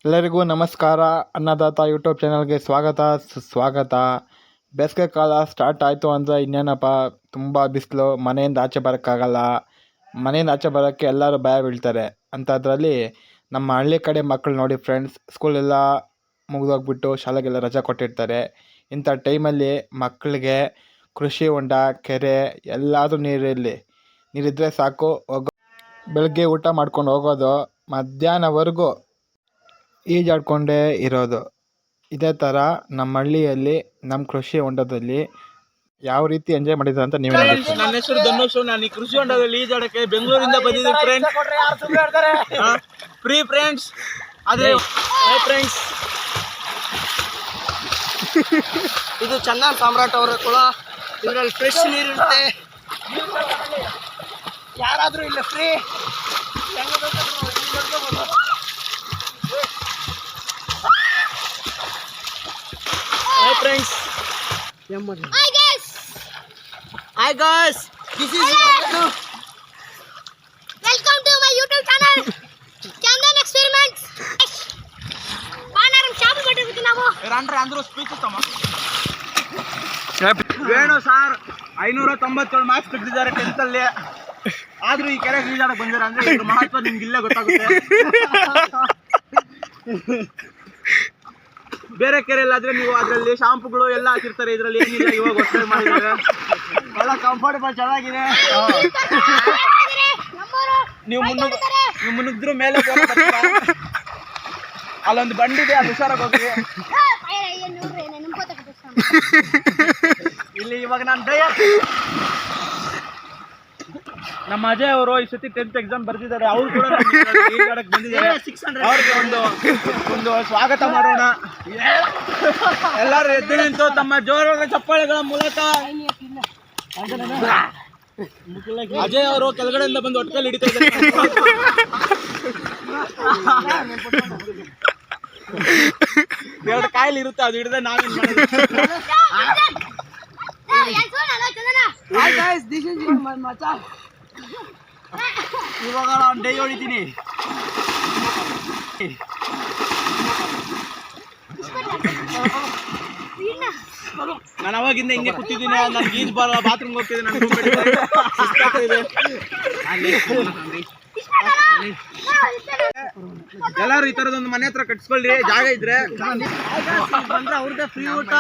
ಎಲ್ಲರಿಗೂ ನಮಸ್ಕಾರ. ಅನ್ನದಾತ ಯೂಟ್ಯೂಬ್ ಚಾನಲ್ಗೆ ಸ್ವಾಗತ ಸುಸ್ವಾಗತ. ಬೇಸಿಗೆ ಕಾಲ ಸ್ಟಾರ್ಟ್ ಆಯಿತು ಅಂದರೆ ಇನ್ನೇನಪ್ಪ, ತುಂಬ ಬಿಸಿಲು, ಮನೆಯಿಂದ ಆಚೆ ಬರೋಕ್ಕಾಗಲ್ಲ. ಮನೆಯಿಂದ ಆಚೆ ಬರೋಕ್ಕೆ ಎಲ್ಲರೂ ಭಯ ಬೀಳ್ತಾರೆ. ಅಂಥದ್ರಲ್ಲಿ ನಮ್ಮ ಹಳ್ಳಿ ಕಡೆ ಮಕ್ಕಳು ನೋಡಿ ಫ್ರೆಂಡ್ಸ್, ಸ್ಕೂಲೆಲ್ಲ ಮುಗಿದೋಗ್ಬಿಟ್ಟು ಶಾಲೆಗೆಲ್ಲ ರಜೆ ಕೊಟ್ಟಿರ್ತಾರೆ. ಇಂಥ ಟೈಮಲ್ಲಿ ಮಕ್ಕಳಿಗೆ ಕೃಷಿ ಹೊಂಡ, ಕೆರೆ ಎಲ್ಲಾದರೂ ನೀರಿದ್ದರೆ ಸಾಕು, ಬೆಳಗ್ಗೆ ಊಟ ಮಾಡ್ಕೊಂಡು ಹೋಗೋದು, ಮಧ್ಯಾಹ್ನವರೆಗೂ ಈಜಾಡ್ಕೊಂಡೇ ಇರೋದು. ಇದೇ ಥರ ನಮ್ಮ ಹಳ್ಳಿಯಲ್ಲಿ ನಮ್ಮ ಕೃಷಿ ಹೊಂಡದಲ್ಲಿ ಯಾವ ರೀತಿ ಎಂಜಾಯ್ ಮಾಡಿದ್ದಾರೆ ಅಂತ ನೀವೇ ನೋಡಿ. ನನ್ನ ಹೆಸರು ಧನುಷ್. ನಾನು ಈ ಕೃಷಿ ಹೊಂಡದಲ್ಲಿ ಈಜಾಡಕ್ಕೆ ಬೆಂಗಳೂರಿಂದ ಬಂದಿದ್ದೀನಿ ಫ್ರೆಂಡ್ಸ್. Free friends. ಆದರೆ ಫ್ರೆಂಡ್ಸ್, ಇದು ಚಂದನ್ ಸಾಮ್ರಾಟ್ ಅವರ ಕುಳ. ಇದರಲ್ಲಿ ಫ್ರೆಶ್ ನೀರಿರುತ್ತೆ. ಯಾರಾದರೂ ಇಲ್ಲ free. Hi friends. Hi guys. This is Welcome to my YouTube channel. Chandan Experiments. ಬಾನಾರಂ ಶಾಪ್ ಬಿಟ್ಟಿರ್ತೀವಿ ನಾವು. ಅಂದ್ರು ಸ್ಪೀಚ್ ತಮ್ಮ. ವೇಣು ಸರ್ 597 ಮಾರ್ಕ್ಸ್ ತೆಗೆದಿದ್ದಾರೆ 10th ಅಲ್ಲಿ. ಆದ್ರೂ ಈ ಕೆರೆ ಈಜಾಡಕ್ಕೆ ಬಂದಿರ ಅಂದ್ರೆ ಇದ್ರ ಮಹತ್ವ ನಿಮ್ಗೆ ಇಲ್ಲೇ ಗೊತ್ತಾಗುತ್ತೆ. ಬೇರೆ ಕೆರೆಯಲ್ಲಾದ್ರೆ ನೀವು ಅದರಲ್ಲಿ ಶಾಂಪುಗಳು ಎಲ್ಲ ಹಾಕಿರ್ತಾರೆ, ಇದರಲ್ಲಿ ಏನಿಲ್ಲ. ಇವಾಗ ಹೊಸದಾಗಿ ಮಾಡಿದ್ದಾರೆ, ಎಲ್ಲ ಕಂಫರ್ಟಬಲ್ ಚೆನ್ನಾಗಿದೆ. ನೀವು ಮುನ್ನುಗ್ದ್ರು ಮೇಲೆ ಅಲ್ಲೊಂದು ಬಂಡಿದೆ, ಅದು ಹುಷಾರಾಗಿ ಹೋಗಿ. ಇಲ್ಲಿ ಇವಾಗ ನಾನು ನಮ್ಮ ಅಜಯ್ ಅವರು ಈ ಸತಿ 10th ಎಕ್ಸಾಮ್ ಬರ್ತಿದ್ದಾರೆ. ಅವ್ರು ಕೂಡ ಈಜಾಡಕ್ಕೆ ಬಂದಿದ್ದಾರೆ. ಅವ್ರಿಗೆ ಒಂದು ಸ್ವಾಗತ ಮಾಡೋಣ. ಎಲ್ಲರೂ ಎದ್ದು ನಿಂತು ತಮ್ಮ ಜೋರಾದ ಚಪ್ಪಾಳೆಗಳ ಮೂಲಕ ಅಜಯ್ ಅವರು ಕೆಳಗಡೆಯಿಂದ ಬಂದು ಒಟ್ಕಲ್ಲಿ ಹಿಡಿತಾ ಇದ್ದಾರೆ. ಎರಡು ಕಾಯಿಲೆ ಇರುತ್ತೆ, ಅದು ಹಿಡಿದ್ರೆ ನಾವೇನ್ ಮಾಡೋದು. ಇವಾಗ ನಾನು ಡೈ ಹೊಡಿತೀನಿ. ನಾನು ಅವಾಗಿಂದ ಹಿಂಗೆ ಕೂತಿದ್ದೀನಿ. ನನ್ಗೆ ಈಜ್ ಬರಲ್ಲ, ಬಾತ್ರೂಮ್ಗೆ ಹೋಗ್ತಿದ್ದೀನಿ. ಎಲ್ಲರೂ ಈ ತರದೊಂದು ಮನೆ ಹತ್ರ ಕಟ್ಸ್ಕೊಳ್ಳಿ, ಜಾಗ ಇದ್ರೆ. ಬಂದ್ರೆ ಅವ್ರದ್ದೇ ಫ್ರೀ ಊಟ.